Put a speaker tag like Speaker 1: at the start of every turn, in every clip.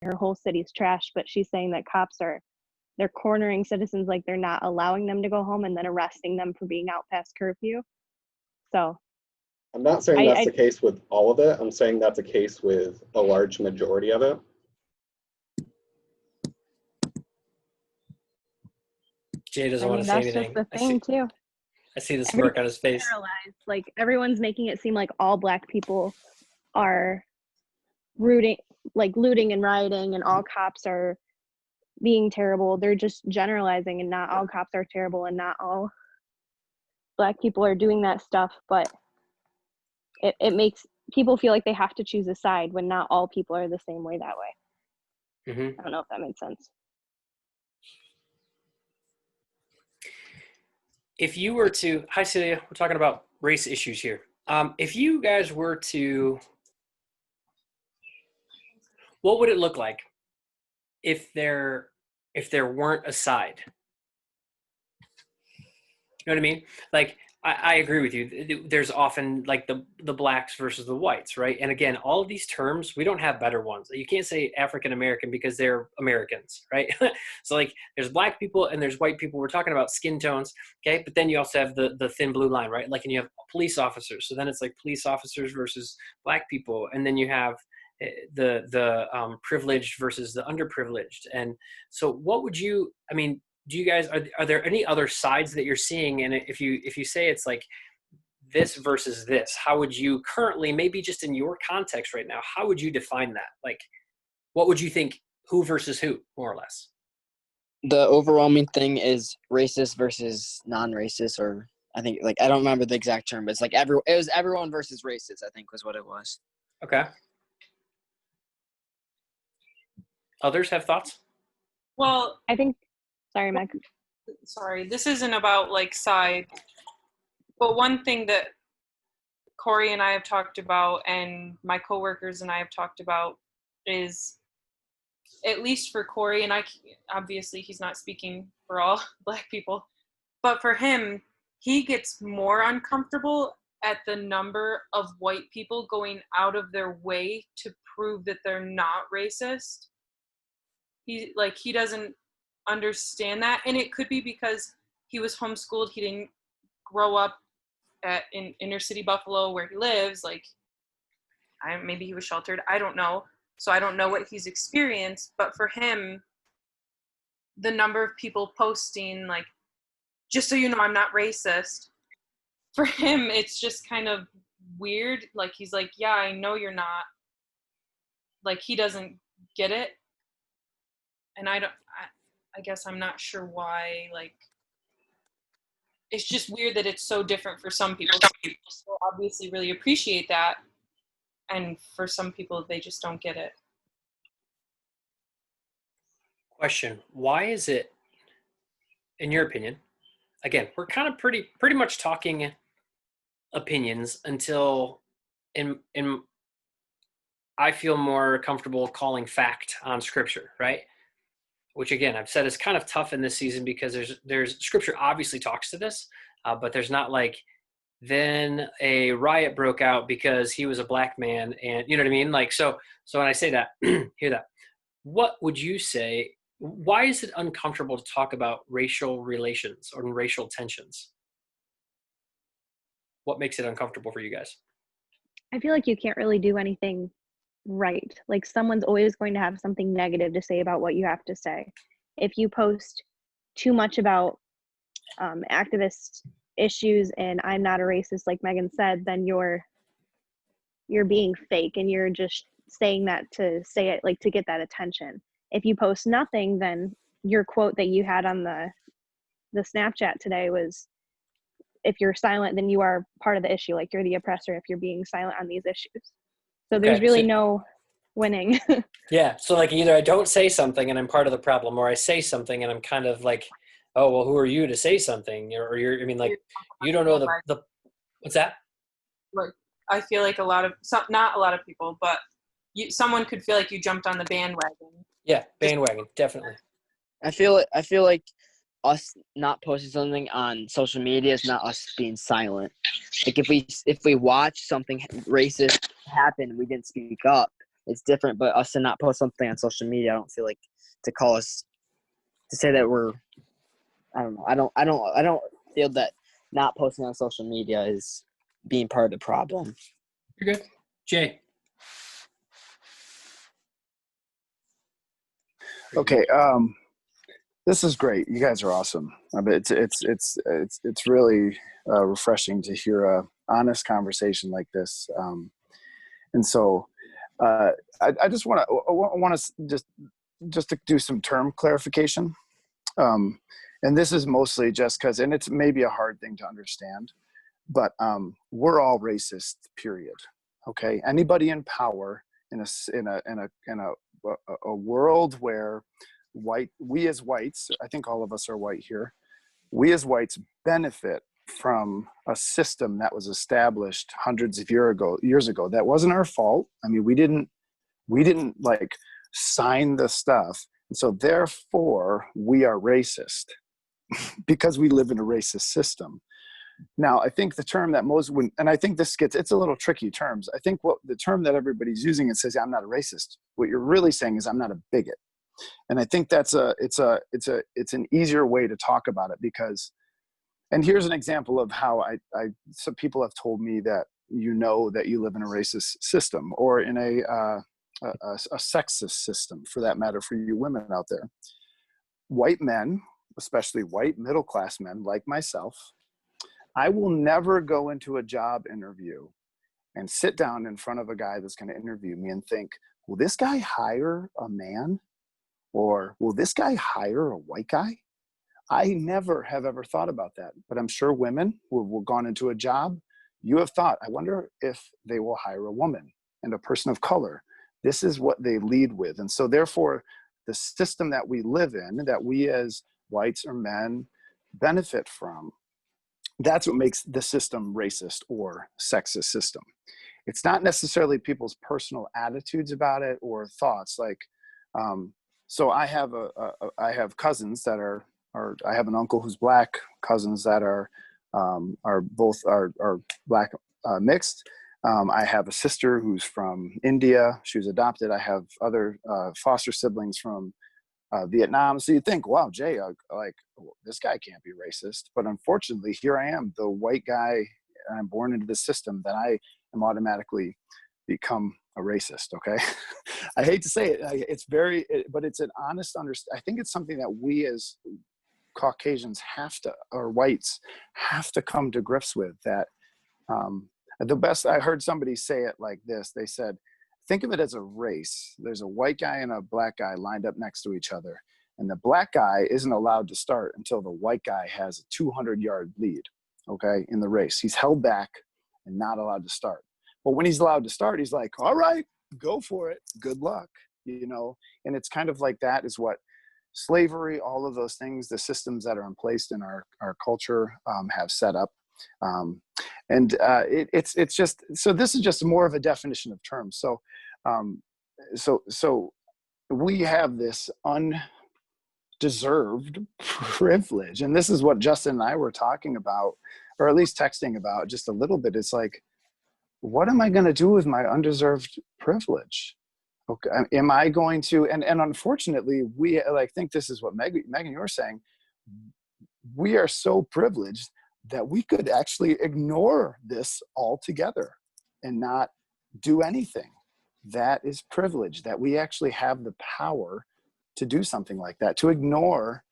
Speaker 1: her whole city's trashed, but she's saying that they're cornering citizens, like they're not allowing them to go home and then arresting them for being out past curfew. So
Speaker 2: I'm not saying that's the case with all of it. I'm saying that's a case with a large majority of it.
Speaker 3: Jay doesn't want to say anything.
Speaker 1: That's just the thing too.
Speaker 3: I see the smirk on his face.
Speaker 1: Like everyone's making it seem like all Black people are looting and rioting, and all cops are being terrible. They're just generalizing, and not all cops are terrible, and not all Black people are doing that stuff. But it makes people feel like they have to choose a side when not all people are the same way that way.
Speaker 3: Mm-hmm.
Speaker 1: I don't know if that makes sense.
Speaker 3: If you were to, hi Celia, we're talking about race issues here. If you guys were to, what would it look like if there weren't a side? You know what I mean? Like, I agree with you. There's often like the Blacks versus the whites, right? And again, all of these terms, we don't have better ones. You can't say African American because they're Americans, right? So like there's Black people and there's white people. We're talking about skin tones, okay? But then you also have the thin blue line, right? Like, and you have police officers. So then it's like police officers versus Black people. And then you have the privileged versus the underprivileged. And so what would you, I mean, do you guys, are there any other sides that you're seeing? And if you say it's like this versus this, how would you currently, maybe just in your context right now, how would you define that? Like, what would you think, who versus who, more or less?
Speaker 4: The overwhelming thing is racist versus non-racist, or I think, like, I don't remember the exact term, but it's like it was everyone versus racist, I think was what it was.
Speaker 3: Okay. Others have thoughts?
Speaker 5: Well,
Speaker 1: I think, sorry, Meg.
Speaker 5: Sorry, this isn't about like side, but one thing that Corey and I have talked about, and my coworkers and I have talked about, is, at least for Corey, and obviously he's not speaking for all Black people, but for him, he gets more uncomfortable at the number of white people going out of their way to prove that they're not racist. He doesn't understand that, and it could be because he was homeschooled. He didn't grow up in inner city Buffalo where he lives. Like, maybe he was sheltered, I don't know, so I don't know what he's experienced. But for him, the number of people posting like, just so you know, I'm not racist, for him it's just kind of weird. Like, he's like, yeah, I know you're not. Like, he doesn't get it. And I guess I'm not sure why. Like, it's just weird that it's so different for some people. Some people obviously really appreciate that, and for some people, they just don't get it.
Speaker 3: Question: why is it, in your opinion? Again, we're kind of pretty much talking opinions until I feel more comfortable calling fact on Scripture, right? Which again, I've said is kind of tough in this season because there's Scripture obviously talks to this, but there's not like, then a riot broke out because he was a Black man, and you know what I mean? Like, so when I say that, hear that. What would you say? Why is it uncomfortable to talk about racial relations or racial tensions? What makes it uncomfortable for you guys?
Speaker 1: I feel like you can't really do anything right. Like, someone's always going to have something negative to say about what you have to say. If you post too much about activist issues and I'm not a racist, like Megan said, then you're being fake, and you're just saying that to say it, like, to get that attention. If you post nothing, then your quote that you had on the Snapchat today was, if you're silent, then you are part of the issue. Like, you're the oppressor if you're being silent on these issues. So there's really no winning.
Speaker 3: Yeah. So like, either I don't say something and I'm part of the problem, or I say something and I'm kind of like, oh, well, who are you to say something? Or you're, I mean, like, you don't know the what's that?
Speaker 5: Like, I feel like not a lot of people, but someone could feel like you jumped on the bandwagon.
Speaker 3: Yeah. Bandwagon. Definitely.
Speaker 4: I feel like us not posting something on social media is not us being silent. Like, if we watch something racist happen and we didn't speak up, it's different. But us to not post something on social media, I don't feel like to call us to say that we're, I don't know. I don't feel that not posting on social media is being part of the problem.
Speaker 3: You're good. Jay.
Speaker 6: Okay. This is great. You guys are awesome. I mean, it's really refreshing to hear a honest conversation like this. And so I just want to just to do some term clarification. And this is mostly just because, and it's maybe a hard thing to understand, but we're all racist, period. Okay. Anybody in power in a world where we as whites, I think all of us are white here, we as whites benefit from a system that was established hundreds of years ago. That wasn't our fault. I mean, we didn't like sign the stuff. And so therefore we are racist because we live in a racist system. Now, I think the term that and I think it's a little tricky terms. I think what the term that everybody's using, it says, I'm not a racist. What you're really saying is I'm not a bigot. And I think it's an easier way to talk about it because, and here's an example of how some people have told me that that you live in a racist system or in a sexist system, for that matter, for you women out there. White men, especially white middle-class men like myself, I will never go into a job interview and sit down in front of a guy that's going to interview me and think, will this guy hire a man? Or will this guy hire a white guy? I never have ever thought about that. But I'm sure women who have gone into a job, you have thought, I wonder if they will hire a woman and a person of color. This is what they lead with. And so therefore, the system that we live in, that we as whites or men benefit from, that's what makes the system racist or sexist system. It's not necessarily people's personal attitudes about it or thoughts. Like, so I have cousins that are I have an uncle who's black, cousins that are both black mixed. I have a sister who's from India. She was adopted. I have other foster siblings from Vietnam. So you think, wow, Jay, this guy can't be racist. But unfortunately, here I am, the white guy, and I'm born into the system that I am automatically become a racist. Okay. I hate to say it. But it's an honest understanding. I think it's something that we as Caucasians or whites have to come to grips with, that the best, I heard somebody say it like this. They said, think of it as a race. There's a white guy and a black guy lined up next to each other. And the black guy isn't allowed to start until the white guy has a 200-yard lead, okay, in the race. He's held back and not allowed to start. But when he's allowed to start, he's like, all right, go for it. Good luck, And it's kind of like that is what slavery, all of those things, the systems that are in place in our culture have set up. It's just, so this is just more of a definition of terms. So we have this undeserved privilege, and this is what Justin and I were talking about, or at least texting about just a little bit. It's like, what am I going to do with my undeserved privilege? Okay, am I going to, and unfortunately, I think this is what Megan, you were saying, we are so privileged that we could actually ignore this altogether and not do anything. That is privilege, that we actually have the power to do something like that, to ignore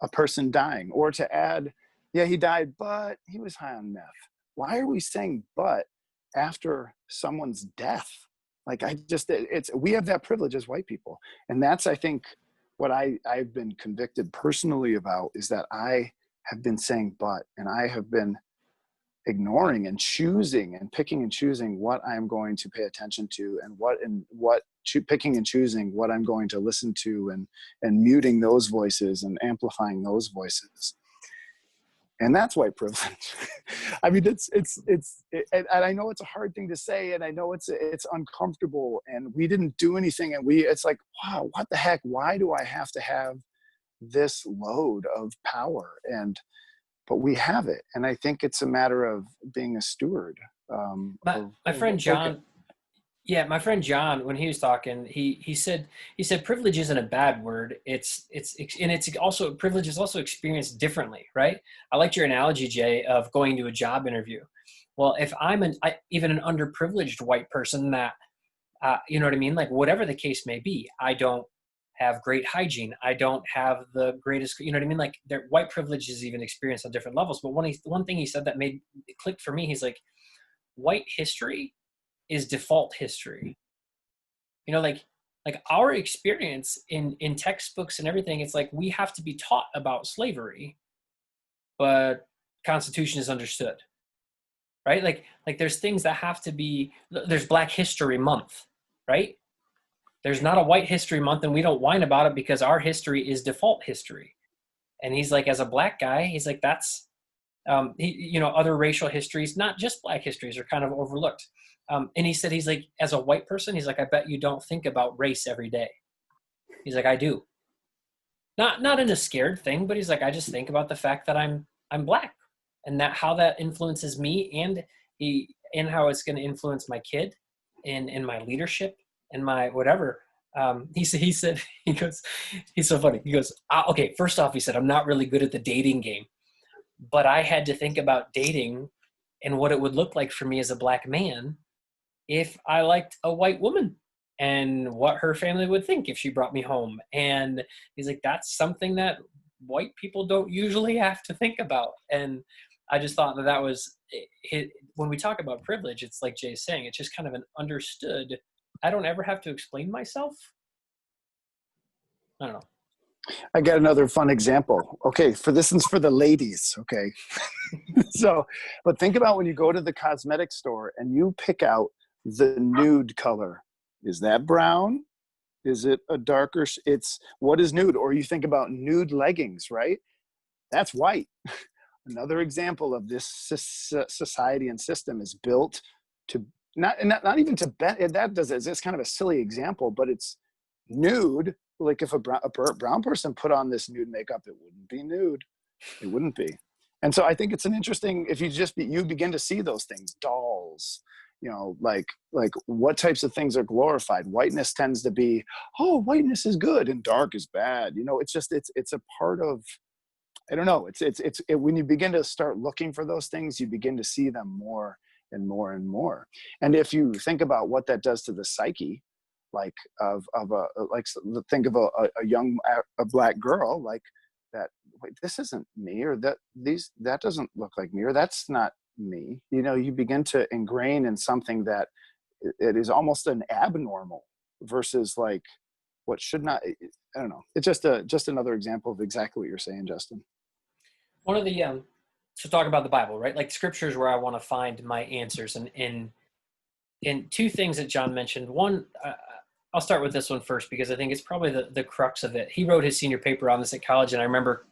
Speaker 6: a person dying, or to add, yeah, he died, but he was high on meth. Why are we saying but after someone's death? Like, we have that privilege as white people. And that's, I think, what I've been convicted personally about, is that I have been saying but, and I have been ignoring and choosing and picking and choosing what I'm going to pay attention to, and picking and choosing what I'm going to listen to, and muting those voices and amplifying those voices. And that's white privilege. I mean, and I know it's a hard thing to say, and I know it's uncomfortable, and we didn't do anything, and it's like, wow, what the heck? Why do I have to have this load of power? But we have it, and I think it's a matter of being a steward.
Speaker 3: My friend John, Yeah, my friend John, when he was talking, he said privilege isn't a bad word. It's also privilege is also experienced differently, right? I liked your analogy, Jay, of going to a job interview. Well, if even an underprivileged white person that you know what I mean, like whatever the case may be, I don't have great hygiene. I don't have the greatest, you know what I mean? Like their white privilege is even experienced on different levels. But one thing he said that made it click for me, he's like, white history is default history. You know, like our experience in textbooks and everything, it's like we have to be taught about slavery, but Constitution is understood, right? Like there's things that have to be. There's Black History Month, right? There's not a White History Month, and we don't whine about it because our history is default history. And he's like, as a Black guy, he's like, that's other racial histories, not just Black histories, are kind of overlooked. And he said, he's like, as a white person, he's like, I bet you don't think about race every day. He's like, I do. Not in a scared thing, but he's like, I just think about the fact that I'm Black, and that how that influences me, and how it's going to influence my kid, and my leadership, and my whatever. He said, he goes, he's so funny. He goes, okay, first off, he said, I'm not really good at the dating game, but I had to think about dating and what it would look like for me as a Black man if I liked a white woman, and what her family would think if she brought me home. And he's like, that's something that white people don't usually have to think about. And I just thought that was it. When we talk about privilege, it's like Jay's saying, it's just kind of an understood, I don't ever have to explain myself. I don't know.
Speaker 6: I got another fun example. Okay, for this one's for the ladies, okay? But think about when you go to the cosmetic store and you pick out the nude color. Is that brown? Is it a darker? What is nude? Or you think about nude leggings, right? That's white. Another example of this society and system is built to not even to bet. That does it. It's kind of a silly example, but it's nude. Like if a brown person put on this nude makeup, it wouldn't be nude. It wouldn't be. And so I think it's an interesting, if you begin to see those things, dolls, like what types of things are glorified. Whiteness tends to be, oh, whiteness is good and dark is bad. It's just, it's a part of, I don't know. When you begin to start looking for those things, you begin to see them more and more and more. And if you think about what that does to the psyche, think of a young Black girl, like that, wait, this isn't me, or that doesn't look like me, or that's not me. You begin to ingrain in something that it is almost an abnormal versus like what should not. I don't know. It's just another example of exactly what you're saying, Justin.
Speaker 3: One of the to talk about the Bible, right? Like scriptures where I want to find my answers, and in two things that John mentioned. One, I'll start with this one first because I think it's probably the crux of it. He wrote his senior paper on this at college, and I remember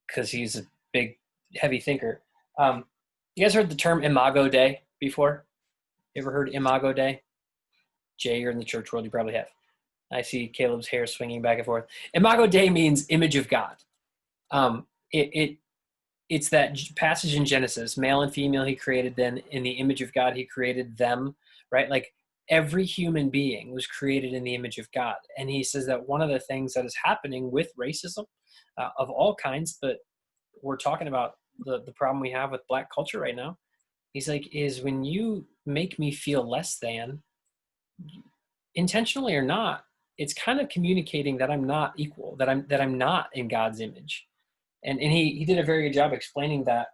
Speaker 3: because he's a big, heavy thinker. You guys heard the term Imago Dei before? You ever heard Imago Dei? Jay, you're in the church world, you probably have. I see Caleb's hair swinging back and forth. Imago Dei means image of God. It's that passage in Genesis, male and female he created, then in the image of God he created them, right? Like every human being was created in the image of God. And he says that one of the things that is happening with racism of all kinds, but we're talking about the problem we have with Black culture right now, he's like, is when you make me feel less than, intentionally or not, it's kind of communicating that I'm not equal, that I'm not in God's image. And he did a very good job explaining that.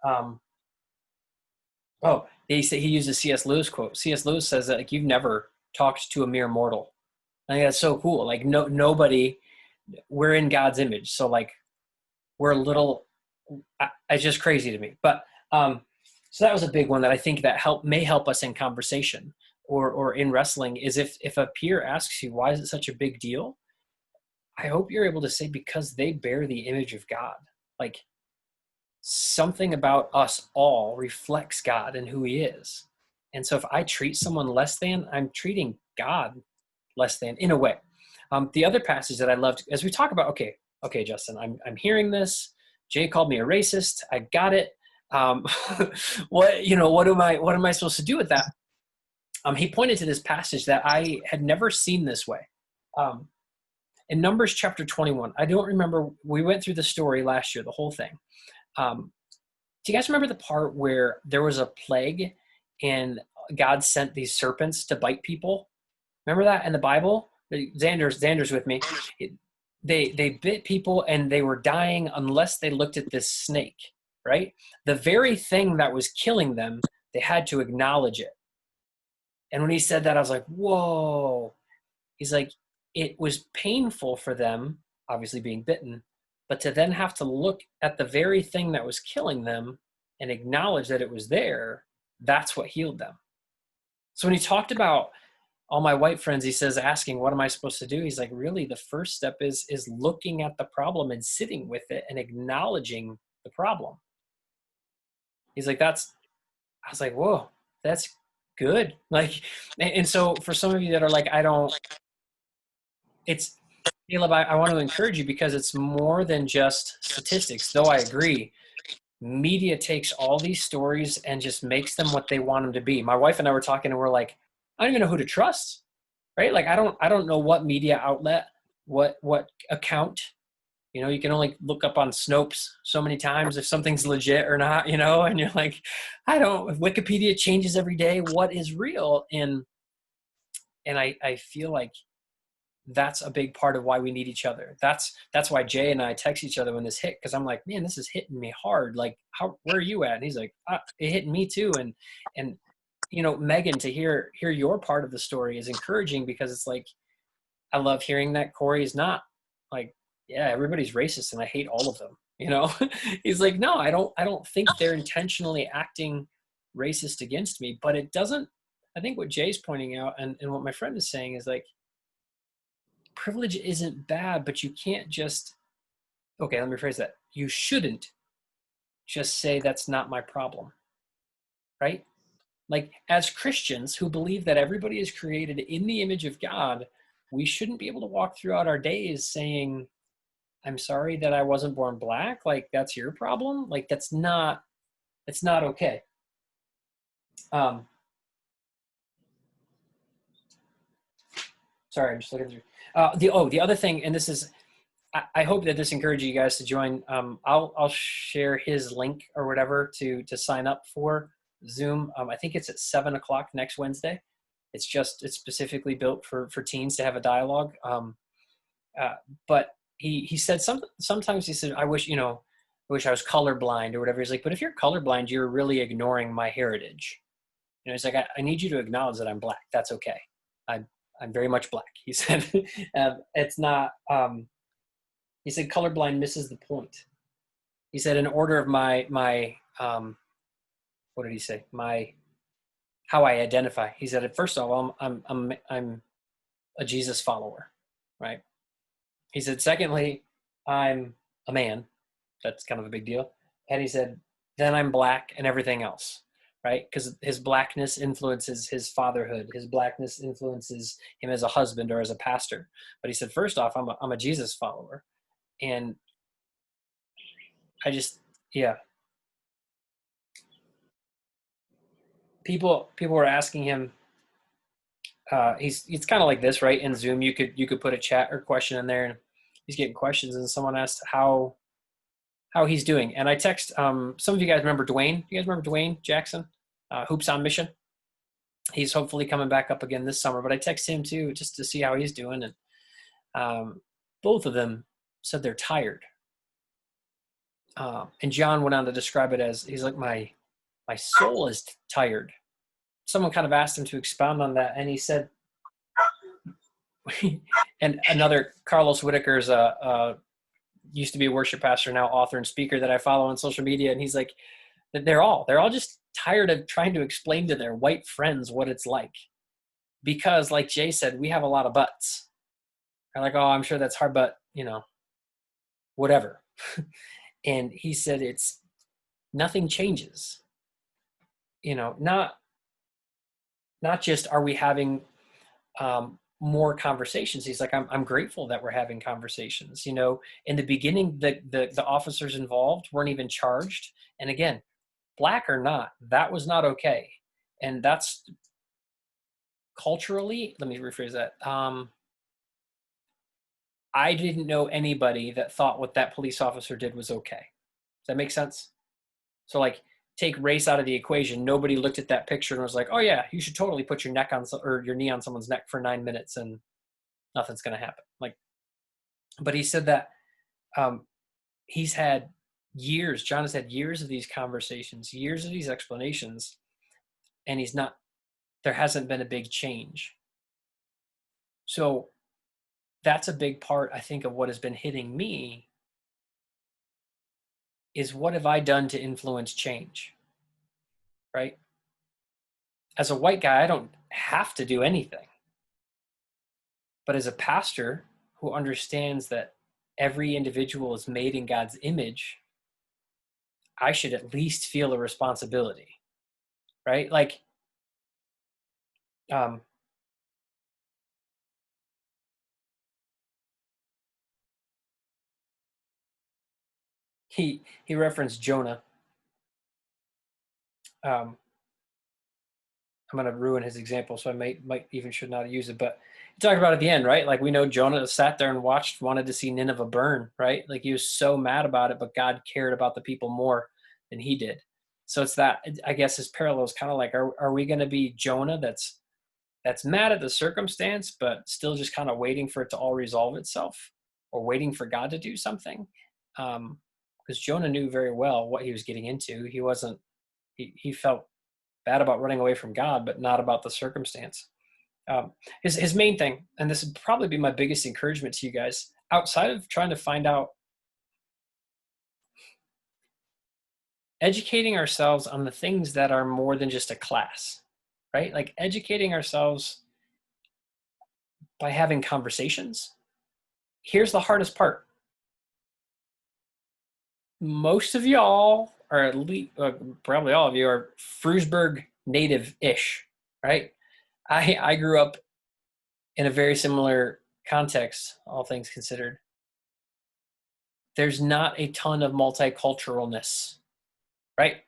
Speaker 3: He uses C.S. Lewis quote. C.S. Lewis says that like you've never talked to a mere mortal. I think that's so cool. Like nobody, we're in God's image, so like we're a little. It's just crazy to me. But so that was a big one that I think that may help us in conversation or in wrestling is if a peer asks you why is it such a big deal, I hope you're able to say because they bear the image of God. Like something about us all reflects God and who he is. And so if I treat someone less than, I'm treating God less than in a way. The other passage that I loved, as we talk about, okay, Justin, I'm hearing this. Jay called me a racist. I got it. What am I supposed to do with that? he pointed to this passage that I had never seen this way. In Numbers chapter 21, I don't remember, we went through the story last year, the whole thing. Do you guys remember the part where there was a plague and God sent these serpents to bite people? Remember that in the Bible? Xander's with me. They bit people and they were dying unless they looked at this snake, right? The very thing that was killing them, they had to acknowledge it. And when he said that, I was like, whoa. He's like, it was painful for them, obviously being bitten, but to then have to look at the very thing that was killing them and acknowledge that it was there, that's what healed them. So when he talked about all my white friends, he says, asking, what am I supposed to do? He's like, really, the first step is looking at the problem and sitting with it and acknowledging the problem. He's like, I was like, whoa, that's good. Like, and so for some of you that are like, Caleb, I want to encourage you because it's more than just statistics, though I agree. Media takes all these stories and just makes them what they want them to be. My wife and I were talking and we're like, I don't even know who to trust, right? Like, I don't know what media outlet, what account, you can only look up on Snopes so many times if something's legit or not, and you're like, Wikipedia changes every day. What is real? And I feel like that's a big part of why we need each other. That's why Jay and I text each other when this hit, because I'm like, man, this is hitting me hard. Like, where are you at? And he's like, it hit me too. And Megan, to hear your part of the story is encouraging, because it's like, I love hearing that Corey is not like, yeah, everybody's racist and I hate all of them. He's like, no, I don't think they're intentionally acting racist against me, but it doesn't. I think what Jay's pointing out and what my friend is saying is like, privilege isn't bad, but you can't just, okay, let me rephrase that. You shouldn't just say that's not my problem, right? Like, as Christians who believe that everybody is created in the image of God, we shouldn't be able to walk throughout our days saying, I'm sorry that I wasn't born black. Like, that's your problem. Like, it's not okay. Sorry, I'm just looking through. The other thing, and this is, I hope that this encourages you guys to join. I'll share his link or whatever to sign up for Zoom. I think it's at 7:00 next Wednesday. It's specifically built for teens to have a dialogue. But he said sometimes he said, I wish I was colorblind or whatever. He's like, but if you're colorblind, you're really ignoring my heritage. He's like, I need you to acknowledge that I'm black. That's okay. I'm very much black. He said, it's not, he said, colorblind misses the point. He said, in order of my what did he say? How I identify. He said, first of all, I'm a Jesus follower, right? He said, secondly, I'm a man. That's kind of a big deal. And he said, then I'm black and everything else, right? Because his blackness influences his fatherhood. His blackness influences him as a husband or as a pastor. But he said, first off, I'm a Jesus follower. And I just, yeah. People were asking him, it's kind of like this, right? In Zoom, you could put a chat or question in there, and he's getting questions, and someone asked how he's doing. And I text, some of you guys remember Dwayne? You guys remember Dwayne Jackson? Hoops on Mission. He's hopefully coming back up again this summer, but I text him too, just to see how he's doing. And both of them said they're tired. And John went on to describe it as, he's like, my soul is tired. Someone kind of asked him to expound on that, and he said, and another, Carlos Whitaker's used to be a worship pastor, now author and speaker that I follow on social media, and he's like, they're all just tired of trying to explain to their white friends what it's like, because like Jay said, we have a lot of buts. They're like, oh, I'm sure that's hard, but whatever. And he said, it's nothing changes. Not just are we having more conversations. He's like, I'm grateful that we're having conversations. In the beginning, the officers involved weren't even charged. And again, black or not, that was not okay. And that's culturally, let me rephrase that. I didn't know anybody that thought what that police officer did was okay. Does that make sense? So like, take race out of the equation. Nobody looked at that picture and was like, oh yeah, you should totally put your neck on or your knee on someone's neck for 9 minutes and nothing's going to happen. Like, but he said that he's had years, John has had years of these conversations, years of these explanations, and there hasn't been a big change. So that's a big part, I think, of what has been hitting me is what have I done to influence change, right? As a white guy, I don't have to do anything. But as a pastor who understands that every individual is made in God's image, I should at least feel a responsibility, right? Like, he referenced Jonah. I'm going to ruin his example, so I might even should not use it. But he talked about at the end, right? Like, we know Jonah sat there and wanted to see Nineveh burn, right? Like, he was so mad about it, but God cared about the people more than he did. So it's that, I guess, his parallel is kind of like, are we going to be Jonah that's mad at the circumstance, but still just kind of waiting for it to all resolve itself, or waiting for God to do something? Because Jonah knew very well what he was getting into. He felt bad about running away from God, but not about the circumstance. His main thing, and this would probably be my biggest encouragement to you guys, outside of trying to find out, educating ourselves on the things that are more than just a class, right? Like, educating ourselves by having conversations. Here's the hardest part. Most of y'all, or at least probably all of you, are Frewsburg native-ish, right? I grew up in a very similar context, all things considered. There's not a ton of multiculturalness, right?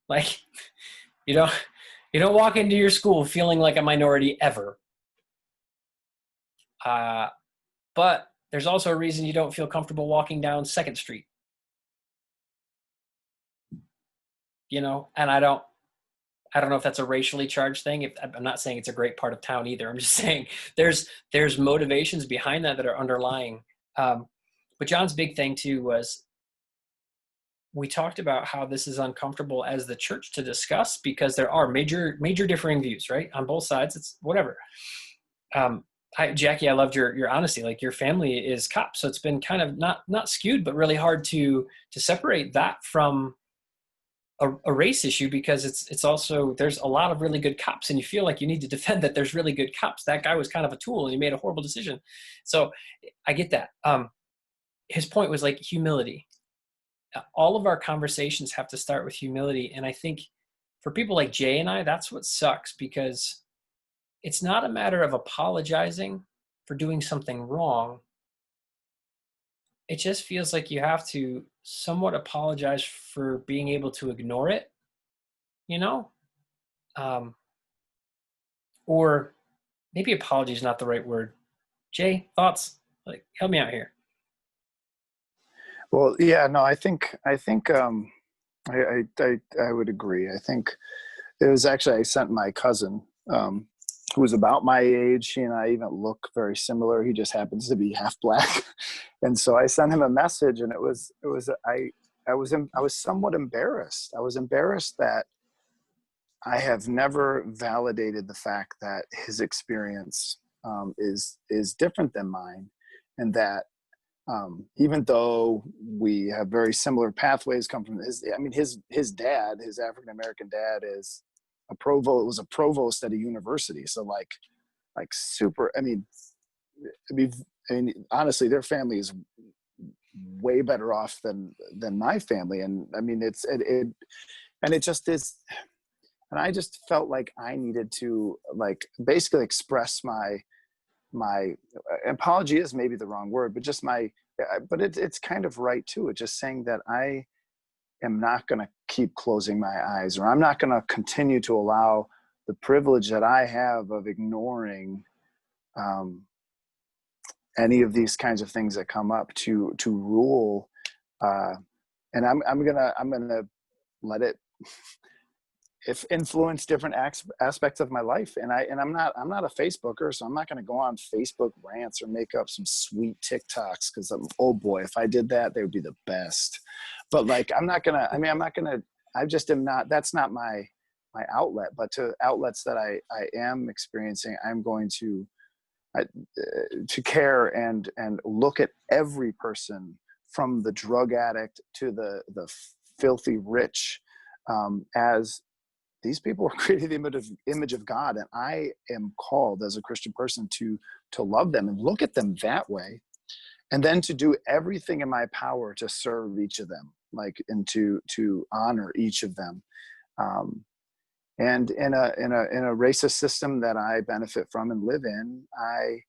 Speaker 3: Like, you don't walk into your school feeling like a minority ever. But there's also a reason you don't feel comfortable walking down 2nd Street. And I don't know if that's a racially charged thing. I'm not saying it's a great part of town either. I'm just saying there's motivations behind that are underlying. But John's big thing too was, we talked about how this is uncomfortable as the church to discuss because there are major differing views, right? On both sides. It's whatever. Jackie, I loved your honesty. Like, your family is cops, so it's been kind of not skewed, but really hard to separate that from a race issue, because it's also, there's a lot of really good cops, and you feel like you need to defend that there's really good cops. That guy was kind of a tool and he made a horrible decision. So I get that. His point was like humility. All of our conversations have to start with humility. And I think for people like Jay and I, that's what sucks, because it's not a matter of apologizing for doing something wrong. It just feels like you have to somewhat apologize for being able to ignore it, or maybe apology is not the right word. Jay, thoughts? Like, help me out here.
Speaker 6: Well, yeah, no, I think I would agree. I think it was actually, I sent my cousin, who was about my age. He and I even look very similar. He just happens to be half black. And so I sent him a message, and I was somewhat embarrassed. I was embarrassed that I have never validated the fact that his experience is different than mine, and that even though we have very similar pathways, come from his dad, his African American dad, is was a provost at a university. So like super. I mean, honestly, their family is way better off than my family, and I mean it just is. And I just felt like I needed to basically express my apology is maybe the wrong word, but just but it's kind of right too. It's just saying that I am not going to keep closing my eyes, or I'm not going to continue to allow the privilege that I have of ignoring any of these kinds of things that come up to rule, and I'm gonna let it if influence different aspects of my life. And I'm not a Facebooker, so I'm not going to go on Facebook rants or make up some sweet TikToks, because oh boy, if I did that, they would be the best. But like, I just am not, that's not my outlet. But to outlets that I am experiencing, I'm going to care and look at every person, from the drug addict to the filthy rich, as these people are created in the image of God, and I am called as a Christian person to love them and look at them that way, and then to do everything in my power to serve each of them, like, and to honor each of them. And in a racist system that I benefit from and live in, I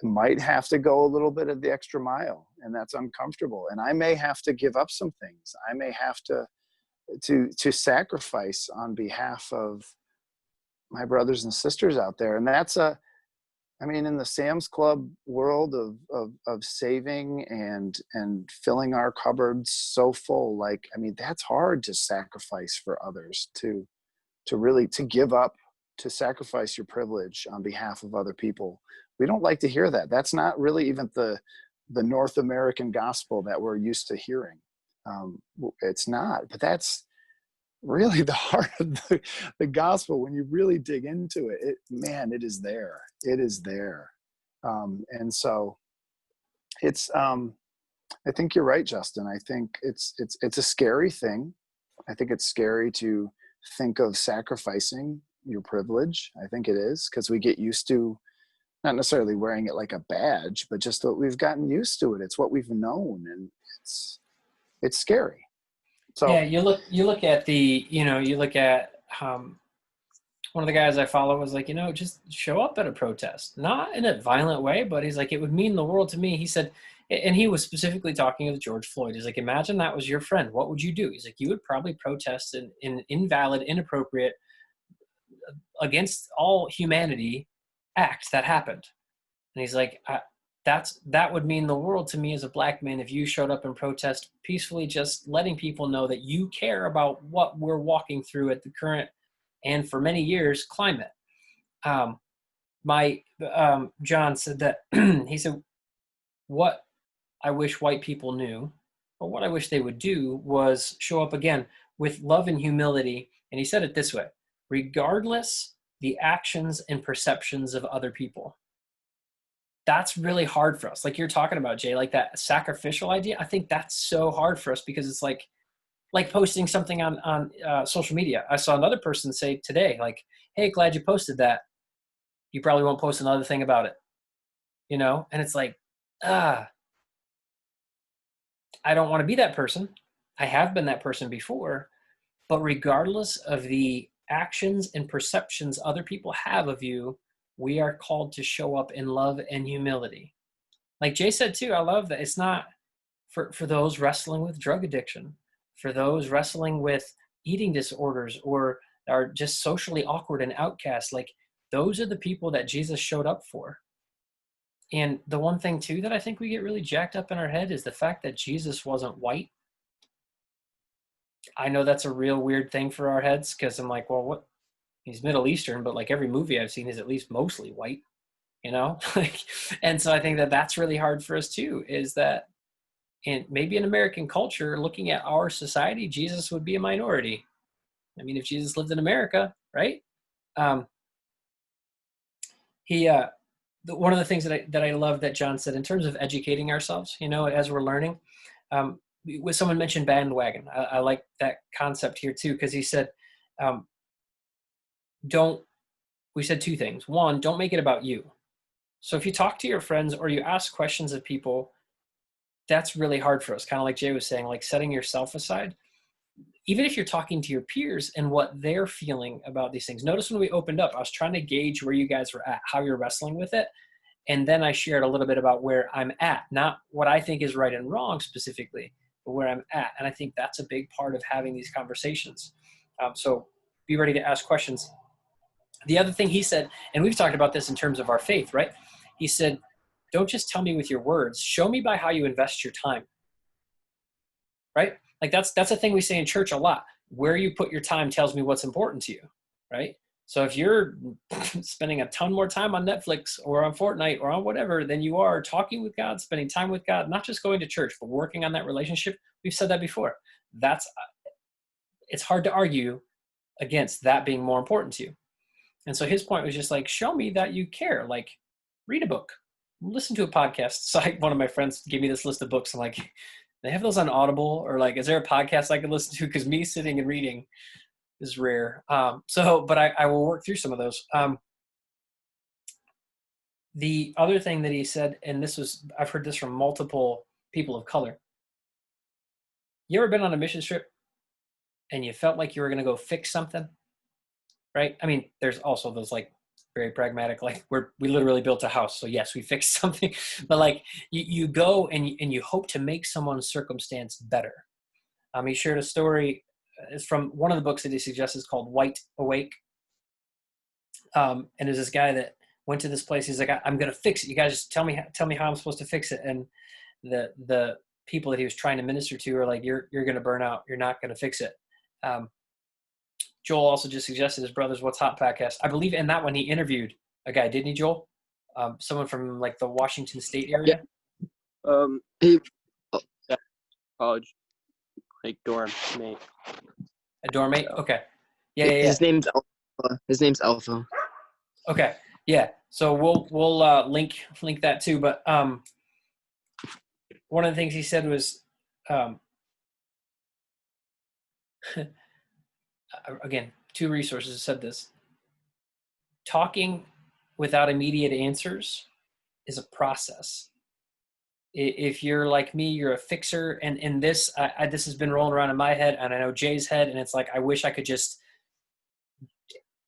Speaker 6: might have to go a little bit of the extra mile, and that's uncomfortable. And I may have to give up some things. I may have to sacrifice on behalf of my brothers and sisters out there. And that's in the Sam's Club world of saving and filling our cupboards so full, like, that's hard to sacrifice for others, to really give up, to sacrifice your privilege on behalf of other people. We don't like to hear that. That's not really even the North American gospel that we're used to hearing. It's not, but that's really the heart of the gospel. When you really dig into it, it is there. It is there. And so it's, I think you're right, Justin. I think it's a scary thing. I think it's scary to think of sacrificing your privilege. I think it is, because we get used to not necessarily wearing it like a badge, but just that we've gotten used to it. It's what we've known, and it's scary. So
Speaker 3: yeah, you look at one of the guys I follow was like, just show up at a protest, not in a violent way, but he's like, it would mean the world to me. He said, and he was specifically talking of George Floyd. He's like, imagine that was your friend. What would you do? He's like, you would probably protest an invalid, inappropriate, against all humanity act that happened. And he's like, that would mean the world to me as a black man if you showed up and protest peacefully, just letting people know that you care about what we're walking through at the current and for many years climate. John said that he said, what I wish white people knew, or what I wish they would do, was show up again with love and humility. And he said it this way: regardless the actions and perceptions of other people. That's really hard for us. Like you're talking about, Jay, like that sacrificial idea. I think that's so hard for us, because it's like posting something on social media. I saw another person say today, like, hey, glad you posted that. You probably won't post another thing about it, And it's like, I don't want to be that person. I have been that person before, but regardless of the actions and perceptions other people have of you, we are called to show up in love and humility. Like Jay said too, I love that it's not for those wrestling with drug addiction, for those wrestling with eating disorders, or are just socially awkward and outcast. Like, those are the people that Jesus showed up for. And the one thing too that I think we get really jacked up in our head is the fact that Jesus wasn't white. I know that's a real weird thing for our heads, because I'm like, well, what? He's Middle Eastern, but like every movie I've seen is at least mostly white, and so I think that that's really hard for us too, is that maybe in American culture, looking at our society, Jesus would be a minority. If Jesus lived in America, right? One of the things that I love that John said in terms of educating ourselves, as we're learning, when someone mentioned bandwagon, I like that concept here too, because he said, we said two things. One, don't make it about you. So if you talk to your friends or you ask questions of people, that's really hard for us. Kind of like Jay was saying, like setting yourself aside. Even if you're talking to your peers and what they're feeling about these things. Notice when we opened up, I was trying to gauge where you guys were at, how you're wrestling with it. And then I shared a little bit about where I'm at, not what I think is right and wrong specifically, but where I'm at. And I think that's a big part of having these conversations. So be ready to ask questions. The other thing he said, and we've talked about this in terms of our faith, right? He said, don't just tell me with your words, show me by how you invest your time, right? Like that's a thing we say in church a lot. Where you put your time tells me what's important to you, right? So if you're spending a ton more time on Netflix or on Fortnite or on whatever than you are talking with God, spending time with God, not just going to church, but working on that relationship, we've said that before. It's hard to argue against that being more important to you. And so his point was just like, show me that you care. Like, read a book, listen to a podcast. So one of my friends gave me this list of books. I'm like, they have those on Audible, or like, is there a podcast I can listen to? Because me sitting and reading is rare. But I will work through some of those. The other thing that he said, and I've heard this from multiple people of color. You ever been on a mission trip and you felt like you were going to go fix something? Right? I mean, there's also those like very pragmatic, like we literally built a house. So yes, we fixed something, but like you go and you hope to make someone's circumstance better. He shared a story. It's from one of the books that he suggests, is called White Awake. And there's this guy that went to this place. He's like, I'm going to fix it. You guys just tell me how I'm supposed to fix it. And the people that he was trying to minister to are like, you're going to burn out. You're not going to fix it. Joel also just suggested his brother's What's Hot podcast. I believe in that one he interviewed a guy, didn't he, Joel? Someone from like the Washington State area.
Speaker 7: He college, like dorm mate.
Speaker 3: A dorm mate? Okay. Yeah.
Speaker 4: His name's Alpha. His name's Alpha.
Speaker 3: Okay. Yeah. So we'll link that too. But one of the things he said was, again, two resources said this. Talking without immediate answers is a process. If you're like me, you're a fixer, and this has been rolling around in my head, and I know Jay's head, and it's like, I wish I could just,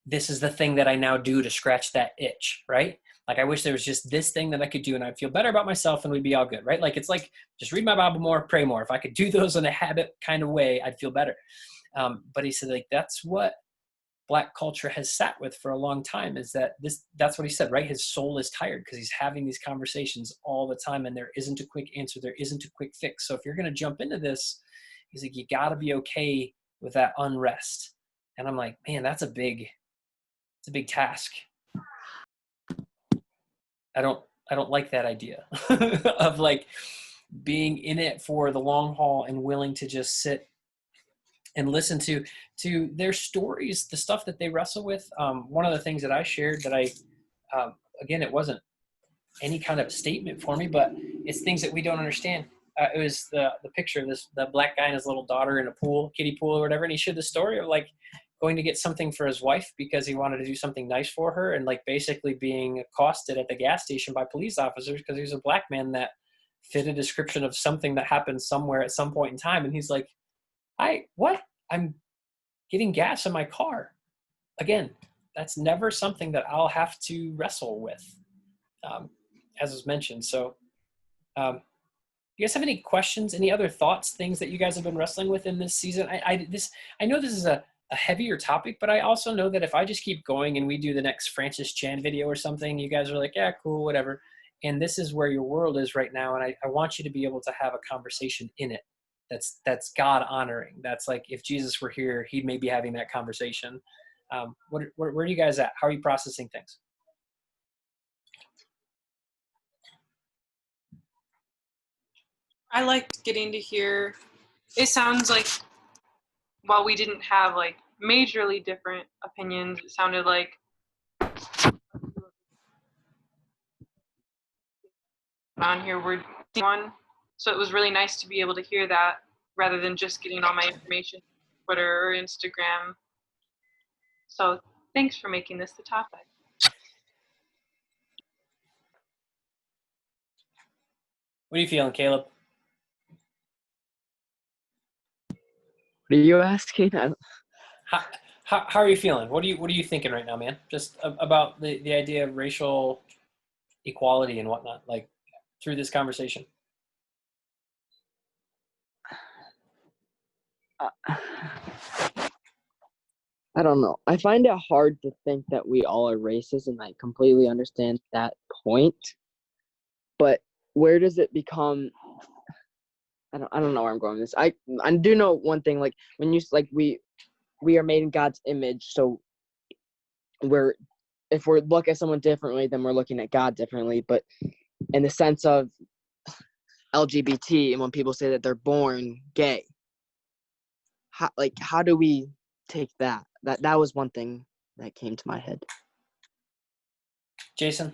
Speaker 3: this is the thing that I now do to scratch that itch, right? Like, I wish there was just this thing that I could do and I'd feel better about myself and we'd be all good, right? Like, it's like, just read my Bible more, pray more. If I could do those in a habit kind of way, I'd feel better. But he said, like, that's what Black culture has sat with for a long time, is that's what he said, right? His soul is tired because he's having these conversations all the time and there isn't a quick answer. There isn't a quick fix. So if you're going to jump into this, he's like, you got to be okay with that unrest. And I'm like, man, it's a big task. I don't like that idea of like being in it for the long haul and willing to just sit and listen to their stories, the stuff that they wrestle with. One of the things that I shared that again, it wasn't any kind of statement for me, but it's things that we don't understand. It was the picture of the black guy and his little daughter in a pool, kiddie pool or whatever. And he shared the story of like going to get something for his wife because he wanted to do something nice for her, and like basically being accosted at the gas station by police officers because he was a black man that fit a description of something that happened somewhere at some point in time. And he's like, I'm getting gas in my car. Again, that's never something that I'll have to wrestle with, as was mentioned. So you guys have any questions, any other thoughts, things that you guys have been wrestling with in this season? I know this is a heavier topic, but I also know that if I just keep going and we do the next Francis Chan video or something, you guys are like, yeah, cool, whatever. And this is where your world is right now. And I want you to be able to have a conversation in it. That's God honoring. That's like, if Jesus were here, he'd maybe having that conversation. Where are you guys at? How are you processing things?
Speaker 5: I liked getting to hear, it sounds like while we didn't have like majorly different opinions, it sounded like on here we're one. So it was really nice to be able to hear that rather than just getting all my information on Twitter or Instagram. So thanks for making this the topic.
Speaker 3: What are you feeling, Caleb?
Speaker 4: What are you asking?
Speaker 3: How are you feeling? What are you thinking right now, man? Just about the idea of racial equality and whatnot, like through this conversation.
Speaker 4: I don't know. I find it hard to think that we all are racist, and I completely understand that point. But where does it become? I don't know where I'm going with this. I do know one thing. Like when you like we are made in God's image, so if we're look at someone differently, then we're looking at God differently. But in the sense of LGBT, and when people say that they're born gay, how do we take that? That was one thing that came to my head.
Speaker 3: Jason?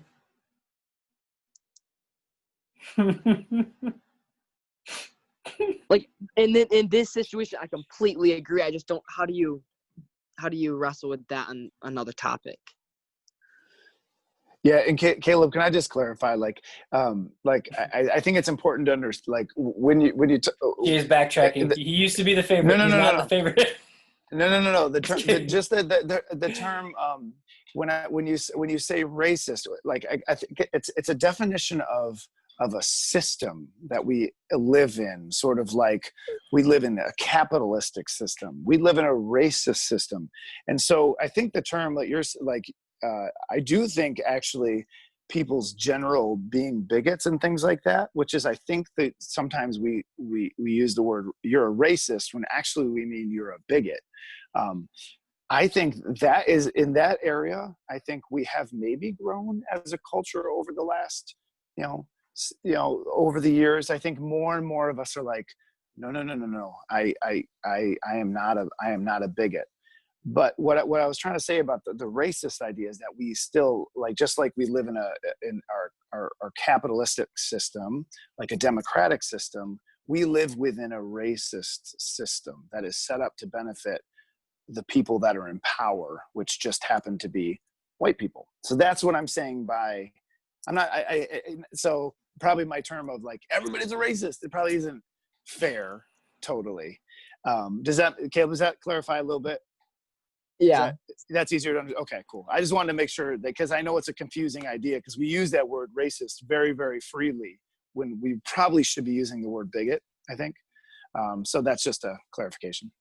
Speaker 4: Like, and then in this situation, I completely agree. I just don't. How do you wrestle with that on another topic?
Speaker 6: Yeah, and Caleb, can I just clarify? I think it's important to understand. Like when you
Speaker 3: He is backtracking. He used to be the favorite. He's not the favorite.
Speaker 6: No. The term, the term. When you say racist, like I think it's a definition of a system that we live in. Sort of like we live in a capitalistic system. We live in a racist system, and so I think the term that you're like. I do think actually people's general being bigots and things like that, which is I think that sometimes we use the word you're a racist when actually we mean you're a bigot. I think that is in that area. I think we have maybe grown as a culture over the last, over the years. I think more and more of us are like, no. I am not a bigot. But what I was trying to say about the racist idea is that we still just like we live in our capitalistic system, like a democratic system, we live within a racist system that is set up to benefit the people that are in power, which just happen to be white people. So that's what I'm saying by so probably my term of like everybody's a racist, it probably isn't fair totally. Caleb, does that clarify a little bit?
Speaker 4: Yeah,
Speaker 6: that's easier to understand. Okay, cool. I just wanted to make sure that, because I know it's a confusing idea because we use that word racist very, very freely when we probably should be using the word bigot, I think. So that's just a clarification.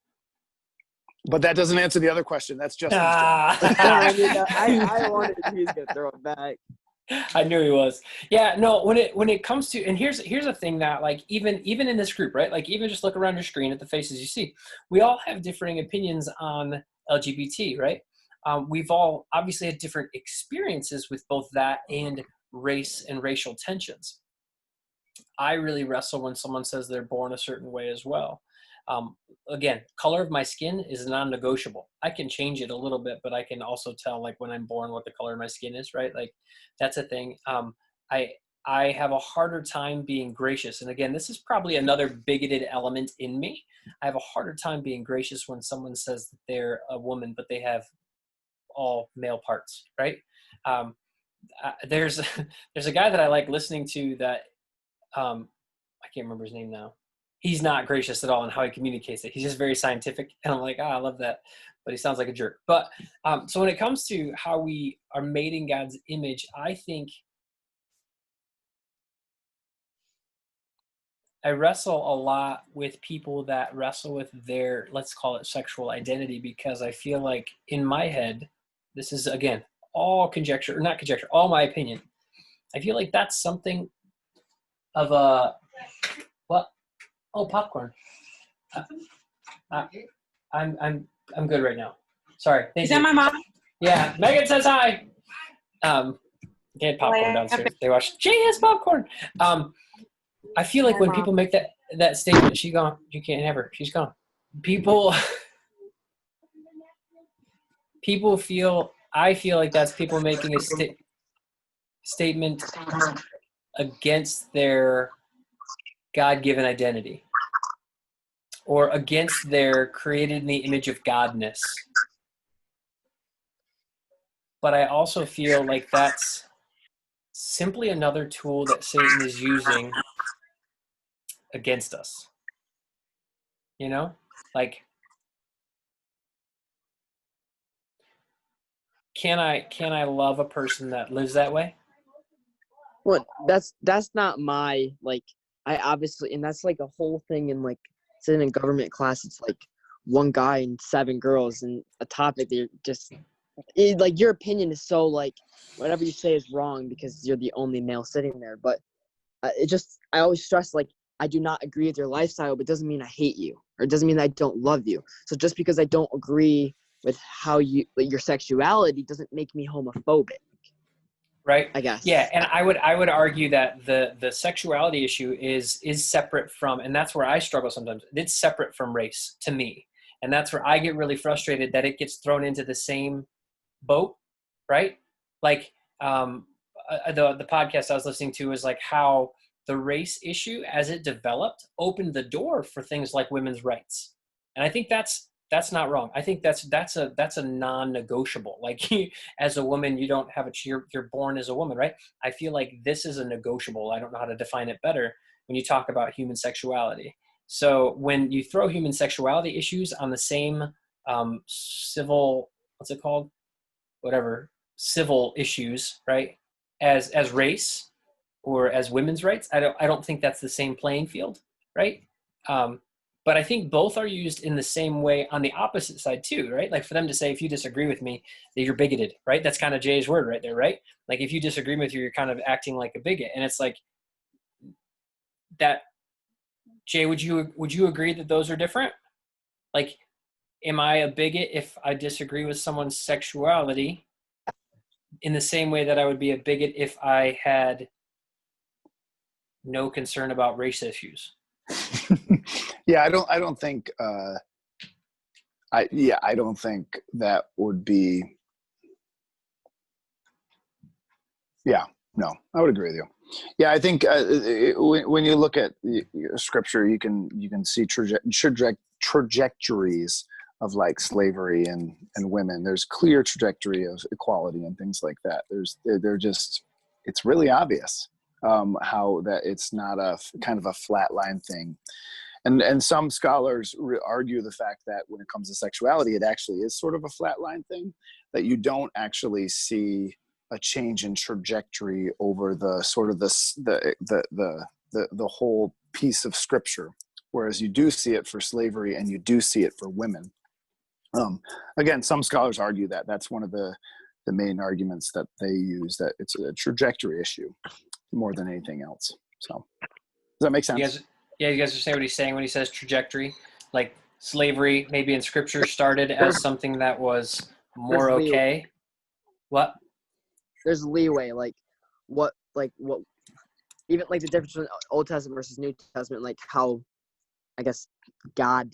Speaker 6: But that doesn't answer the other question. That's just
Speaker 4: I wanted he's gonna throw it back.
Speaker 3: I knew he was. Yeah, no, when it comes to, and here's a thing that like even in this group, right? Like even just look around your screen at the faces you see. We all have differing opinions on LGBT, right? We've all obviously had different experiences with both that and race and racial tensions. I really wrestle when someone says they're born a certain way as well. Again, color of my skin is non-negotiable. I can change it a little bit, but I can also tell like when I'm born what the color of my skin is, right? Like that's a thing. I have a harder time being gracious. And again, this is probably another bigoted element in me. I have a harder time being gracious when someone says that they're a woman, but they have all male parts, right? There's a guy that I like listening to that I can't remember his name now. He's not gracious at all in how he communicates it. He's just very scientific. And I'm like, I love that. But he sounds like a jerk. But so when it comes to how we are made in God's image, I think I wrestle a lot with people that wrestle with their, let's call it sexual identity, because I feel like in my head, this is, again, all conjecture, or not conjecture, all my opinion. I feel like that's something of a, what? Oh, popcorn. I'm good right now. Sorry.
Speaker 5: Is that my mom?
Speaker 3: Yeah. Megan says hi. They had popcorn downstairs. They watched. She has popcorn. I feel like when people make that statement, she's gone. You can't have her. She's gone. People feel. I feel like that's people making a statement against their God-given identity, or against their created in the image of Godness. But I also feel like that's simply another tool that Satan is using against us. You know, like, can I love a person that lives that way?
Speaker 4: Well, that's not my, like, I obviously, and that's like a whole thing in like sitting in government class. It's like, one guy and 7 girls and a topic that you're just like, your opinion is so like whatever you say is wrong because you're the only male sitting there. But I always stress, like, I do not agree with your lifestyle, but it doesn't mean I hate you, or it doesn't mean I don't love you. So just because I don't agree with how your sexuality doesn't make me homophobic.
Speaker 3: Right.
Speaker 4: I guess.
Speaker 3: Yeah. And I would argue that the sexuality issue is separate from, and that's where I struggle sometimes. It's separate from race to me. And that's where I get really frustrated that it gets thrown into the same boat. Right. Like, the podcast I was listening to was like how the race issue, as it developed, opened the door for things like women's rights. And I think that's not wrong. I think that's a non-negotiable. Like, as a woman, you don't have you're born as a woman, right? I feel like this is a negotiable. I don't know how to define it better when you talk about human sexuality. So when you throw human sexuality issues on the same civil, what's it called? Whatever, civil issues, right? As race or as women's rights, I don't think that's the same playing field, right? But I think both are used in the same way on the opposite side too, right? Like, for them to say, if you disagree with me, that you're bigoted, right? That's kind of Jay's word right there, right? Like, if you disagree with you, you're kind of acting like a bigot. And it's like that. Jay, would you agree that those are different? Like, am I a bigot if I disagree with someone's sexuality in the same way that I would be a bigot if I had no concern about race issues?
Speaker 6: Yeah, I don't think I don't think that would be. Yeah, no, I would agree with you. Yeah, I think when you look at scripture, you can see trajectories of like slavery and women. There's clear trajectory of equality and things like that. They're just, it's really obvious how that it's not a kind of a flatline thing. And some scholars argue the fact that when it comes to sexuality, it actually is sort of a flatline thing, that you don't actually see a change in trajectory over the sort of the whole piece of scripture, whereas you do see it for slavery and you do see it for women. Again, some scholars argue that that's one of the main arguments that they use, that it's a trajectory issue more than anything else. So does that make sense?
Speaker 3: You guys understand what he's saying when he says trajectory? Like, slavery maybe in scripture started as something that was more okay. What?
Speaker 4: There's leeway, like what even like the difference between Old Testament versus New Testament, like how I guess God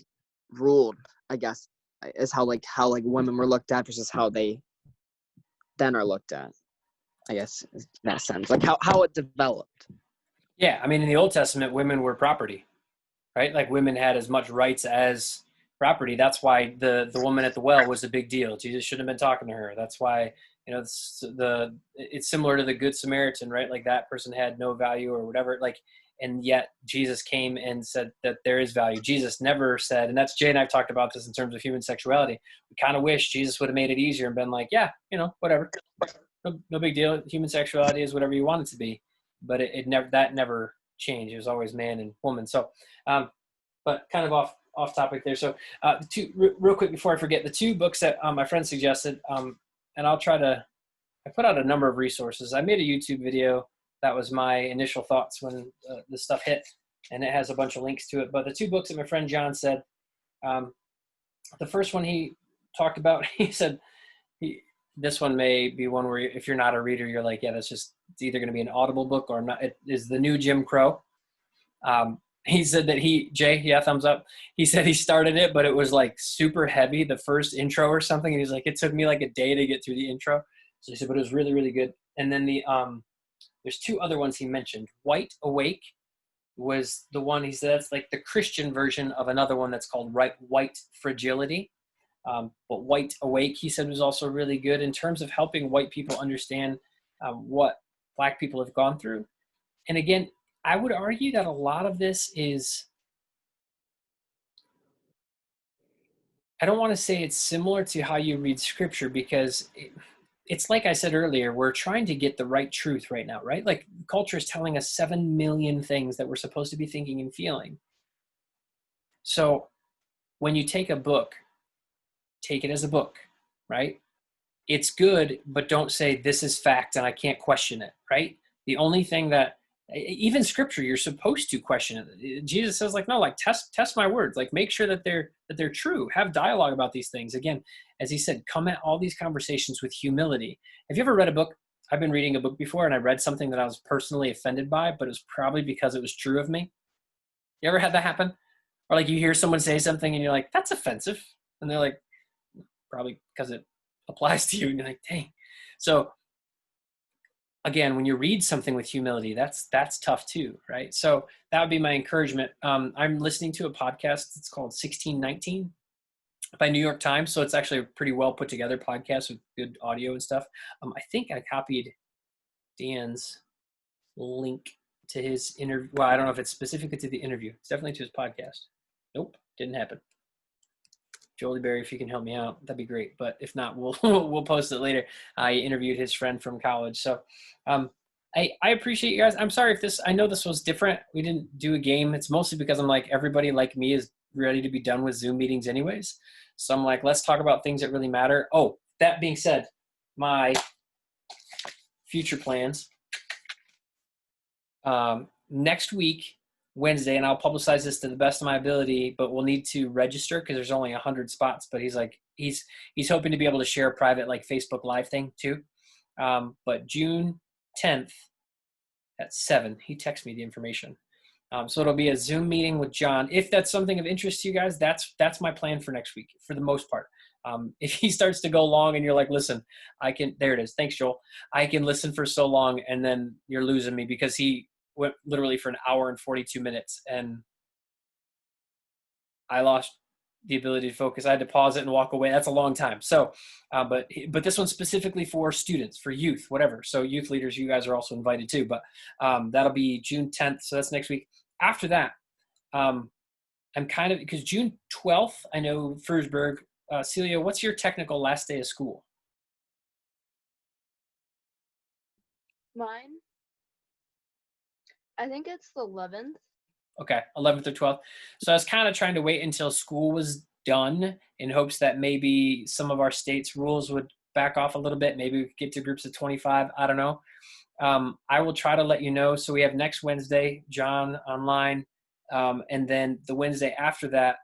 Speaker 4: ruled, I guess, is how women were looked at versus how they then are looked at, I guess, in that sense, like how it developed.
Speaker 3: Yeah, I mean, in the Old Testament, women were property, right? Like, women had as much rights as property. That's why the woman at the well was a big deal. Jesus shouldn't have been talking to her. That's why, it's similar to the Good Samaritan, right? Like, that person had no value or whatever. Like, and yet Jesus came and said that there is value. Jesus never said, and that's Jay and I've talked about this in terms of human sexuality. We kind of wish Jesus would have made it easier and been like, yeah, whatever, no big deal. Human sexuality is whatever you want it to be. But it never changed. It was always man and woman. So, but kind of off topic there. So, real quick before I forget, the 2 books that my friend suggested, and I put out a number of resources. I made a YouTube video. That was my initial thoughts when this stuff hit, and it has a bunch of links to it. But the 2 books that my friend John said, the first one he talked about, he said, this one may be one where if you're not a reader, you're like, yeah, it's either going to be an Audible book or not. It is The New Jim Crow. He said that Jay, yeah, thumbs up. He said he started it, but it was like super heavy, the first intro or something. And he's like, it took me like a day to get through the intro. So he said, but it was really, really good. And then there's 2 other ones he mentioned. White Awake was the one he said, that's like the Christian version of another one that's called White Fragility. But White Awake, he said, was also really good in terms of helping white people understand what Black people have gone through. And again, I would argue that a lot of this is, I don't want to say it's similar to how you read scripture, because it's like I said earlier, we're trying to get the right truth right now, right? Like, culture is telling us 7 million things that we're supposed to be thinking and feeling. So when you take a book, take it as a book, right? It's good, but don't say this is fact and I can't question it, right? The only thing that, even scripture, you're supposed to question it. Jesus says, like, no, like test my words, like make sure that they're true. Have dialogue about these things. Again, as he said, come at all these conversations with humility. Have you ever read a book? I've been reading a book before and I read something that I was personally offended by, but it was probably because it was true of me. You ever had that happen? Or like you hear someone say something and you're like, that's offensive. And they're like, probably because it applies to you. And you're like, dang. So again, when you read something with humility, that's tough too, right? So that would be my encouragement. I'm listening to a podcast. It's called 1619 by New York Times. So it's actually a pretty well put together podcast with good audio and stuff. I think I copied Dan's link to his interview. Well, I don't know if it's specifically to the interview. It's definitely to his podcast. Nope, didn't happen. Jolie Berry, if you can help me out, that'd be great. But if not, we'll post it later. I interviewed his friend from college. So I appreciate you guys. I'm sorry if I know this was different. We didn't do a game. It's mostly because I'm like, everybody like me is ready to be done with Zoom meetings anyways. So I'm like, let's talk about things that really matter. Oh, that being said, my future plans. Next week, Wednesday, and I'll publicize this to the best of my ability, but we'll need to register because there's only 100 spots. But he's like, he's hoping to be able to share a private like Facebook Live thing too. But June 10th at 7, he texted me the information. So it'll be a Zoom meeting with John. If that's something of interest to you guys, that's my plan for next week for the most part. If he starts to go long and you're like, listen, there it is. Thanks, Joel. I can listen for so long and then you're losing me because he went literally for an hour and 42 minutes and I lost the ability to focus. I had to pause it and walk away. That's a long time. So, but this one's specifically for students, for youth, whatever. So youth leaders, you guys are also invited too, but that'll be June 10th. So that's next week. After that, I'm kind of, because June 12th, I know Frewsburg, Celia, what's your technical last day of school?
Speaker 8: Mine? I think it's the 11th.
Speaker 3: Okay, 11th or 12th. So I was kind of trying to wait until school was done in hopes that maybe some of our state's rules would back off a little bit. Maybe we could get to groups of 25. I don't know. I will try to let you know. So we have next Wednesday, John online. And then the Wednesday after that,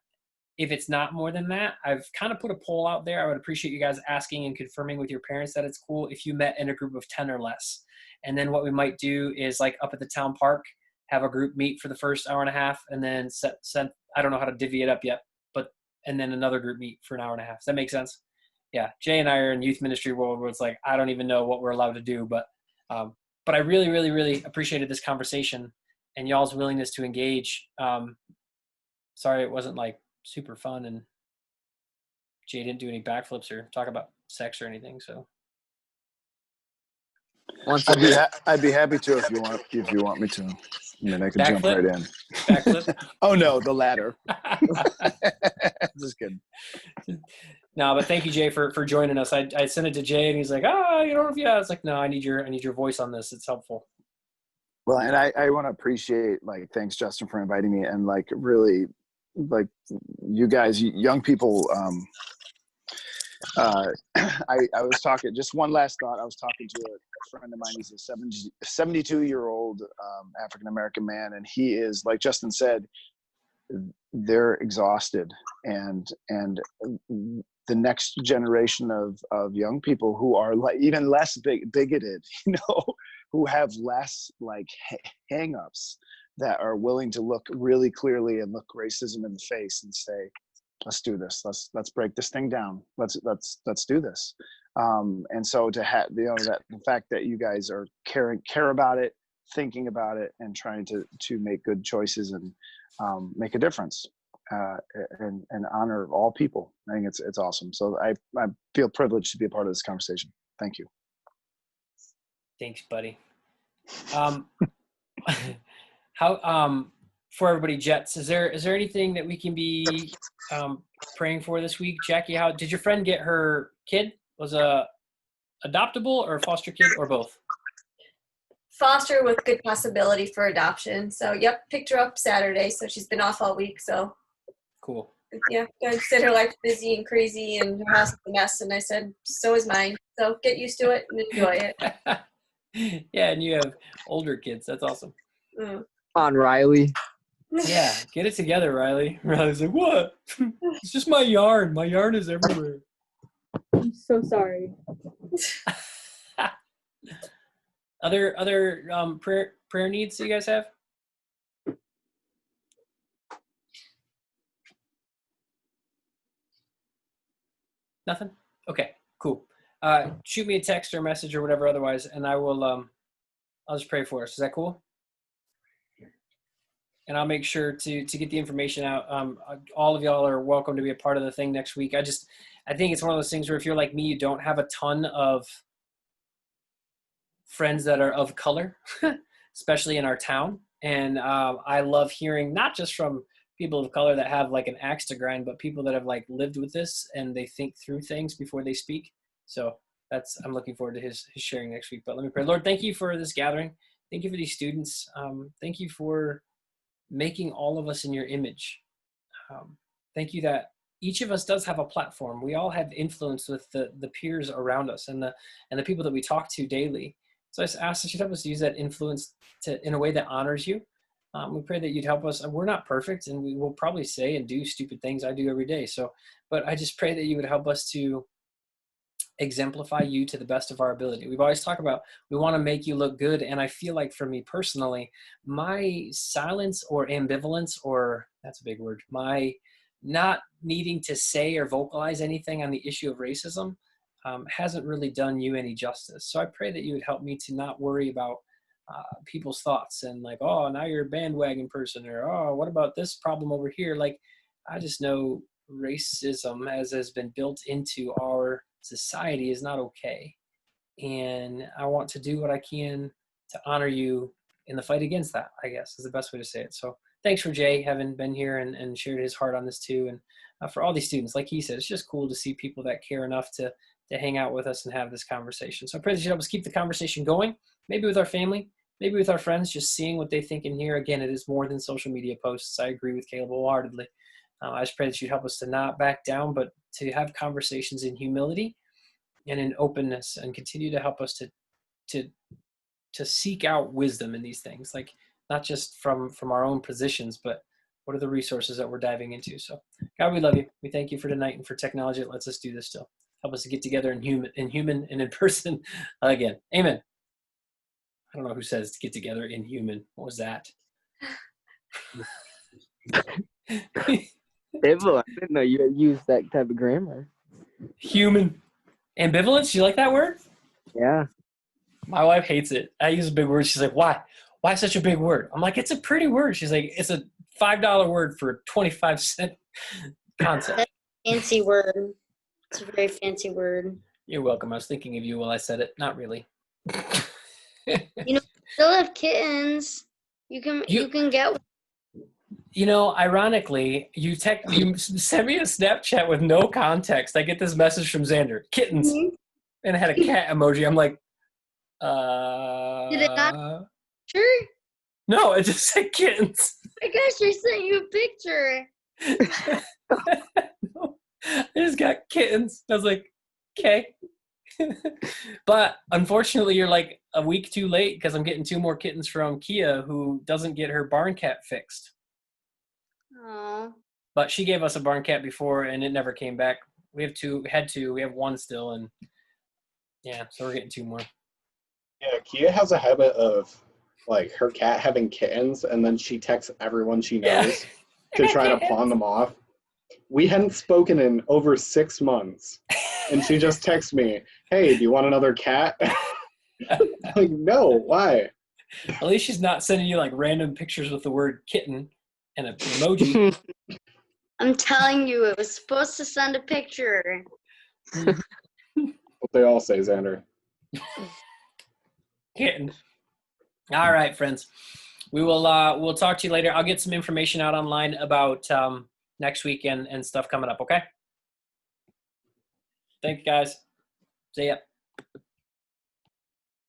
Speaker 3: if it's not more than that, I've kind of put a poll out there. I would appreciate you guys asking and confirming with your parents that it's cool if you met in a group of 10 or less. And then what we might do is like up at the town park, have a group meet for the first hour and a half and then I don't know how to divvy it up yet, and then another group meet for an hour and a half. Does that make sense? Yeah. Jay and I are in youth ministry world where it's like, I don't even know what we're allowed to do, but I really, really, really appreciated this conversation and y'all's willingness to engage. Sorry, it wasn't like super fun and Jay didn't do any backflips or talk about sex or anything. So
Speaker 6: I'd be happy to if you want me to. And then I can jump right in.
Speaker 3: Backflip?
Speaker 6: Oh no, the latter. Just kidding.
Speaker 3: No, but thank you, Jay, for joining us. I sent it to Jay and he's like, you don't know if I was like, no, I need your voice on this. It's helpful.
Speaker 6: Well, and I want to appreciate, like, thanks Justin for inviting me, and like really, like, you guys, young people. I was talking, just one last thought. I was talking to a friend of mine. He's a 72-year-old African-American man. And he is, like Justin said, they're exhausted. And the next generation of young people who are like even less bigoted, who have less like hang-ups, that are willing to look really clearly and look racism in the face and say, let's do this. Let's break this thing down. Let's do this. And so to have, that the fact that you guys are care about it, thinking about it, and trying to make good choices and make a difference and honor all people. I think it's awesome. So I feel privileged to be a part of this conversation. Thank you.
Speaker 3: Thanks, buddy. For everybody, Jets, is there anything that we can be praying for this week? Jackie, how did your friend get her kid? Was a adoptable or a foster kid or both?
Speaker 9: Foster with good possibility for adoption. So, yep, picked her up Saturday. So she's been off all week. So
Speaker 3: cool.
Speaker 9: Yeah, I said her life's busy and crazy and her house is a mess, and I said, so is mine. So get used to it and enjoy it.
Speaker 3: Yeah, and you have older kids. That's awesome.
Speaker 9: Mm.
Speaker 4: On Riley.
Speaker 3: Yeah, get it together, Riley. Riley's like, what? It's just my yarn. My yarn is everywhere.
Speaker 9: I'm so sorry.
Speaker 3: Other prayer needs you guys have? Nothing? Okay, cool. Shoot me a text or a message or whatever otherwise, and I will I'll just pray for us. Is that cool? And I'll make sure to get the information out. All of y'all are welcome to be a part of the thing next week. I think it's one of those things where if you're like me, you don't have a ton of friends that are of color, especially in our town. And I love hearing not just from people of color that have like an axe to grind, but people that have like lived with this and they think through things before they speak. So I'm looking forward to his sharing next week. But let me pray. Lord, thank you for this gathering. Thank you for these students. Thank you for making all of us in your image. Thank you that each of us does have a platform. We all have influence with the peers around us and the people that we talk to daily. So I just ask that you'd help us to use that influence in a way that honors you. We pray that you'd help us. We're not perfect, and we will probably say and do stupid things. I do every day. But I just pray that you would help us to exemplify you to the best of our ability. We've always talked about we want to make you look good, and I feel like for me personally, my silence or ambivalence, or that's a big word, my not needing to say or vocalize anything on the issue of racism hasn't really done you any justice. So I pray that you would help me to not worry about people's thoughts and like, oh, now you're a bandwagon person, or oh, what about this problem over here? Like, I just know racism as has been built into our society is not okay, and I want to do what I can to honor you in the fight against that, I guess is the best way to say it. So thanks for Jay having been here and shared his heart on this too, and for all these students, like he said, it's just cool to see people that care enough to hang out with us and have this conversation. So I pray that you help us keep the conversation going, maybe with our family, maybe with our friends, just seeing what they think in here. Again, it is more than social media posts. I agree with Caleb wholeheartedly. I just pray that you help us to not back down, but to have conversations in humility and in openness, and continue to help us to seek out wisdom in these things, like not just from our own positions, but what are the resources that we're diving into. So God, we love you. We thank you for tonight and for technology that lets us do this still. Help us to get together in human and in person again. Amen. I don't know who says to get together in human. What was that?
Speaker 4: Evo, I didn't know you had used that type of grammar.
Speaker 3: Human. Ambivalence? You like that word?
Speaker 4: Yeah.
Speaker 3: My wife hates it. I use a big word. She's like, why? Why such a big word? I'm like, it's a pretty word. She's like, it's a $5 word for a 25-cent concept.
Speaker 9: That's a fancy word. It's a very fancy word.
Speaker 3: You're welcome. I was thinking of you while I said it. Not really.
Speaker 9: Still have kittens. You can get.
Speaker 3: You know, ironically, you sent me a Snapchat with no context. I get this message from Xander, kittens, and it had a cat emoji. I'm like,
Speaker 9: Did it not? Sure.
Speaker 3: No, it just said kittens.
Speaker 9: I guess I sent you a picture.
Speaker 3: No, I just got kittens. I was like, okay. But unfortunately, you're like a week too late because I'm getting 2 more kittens from Kia who doesn't get her barn cat fixed.
Speaker 9: Aww.
Speaker 3: But she gave us a barn cat before and it never came back. We have 2, we have 1 still, and yeah, so we're getting 2 more.
Speaker 2: Yeah, Kia has a habit of like her cat having kittens, and then she texts everyone she knows to try to pawn them off. We hadn't spoken in over 6 months, and she just texts me, hey, do you want another cat? Like, no, why?
Speaker 3: At least she's not sending you like random pictures with the word kitten and an emoji.
Speaker 9: I'm telling you, it was supposed to send a picture.
Speaker 2: What they all say, Xander.
Speaker 3: Kitten. All right, friends. We will we'll talk to you later. I'll get some information out online about next week and stuff coming up, okay? Thanks, guys. See ya.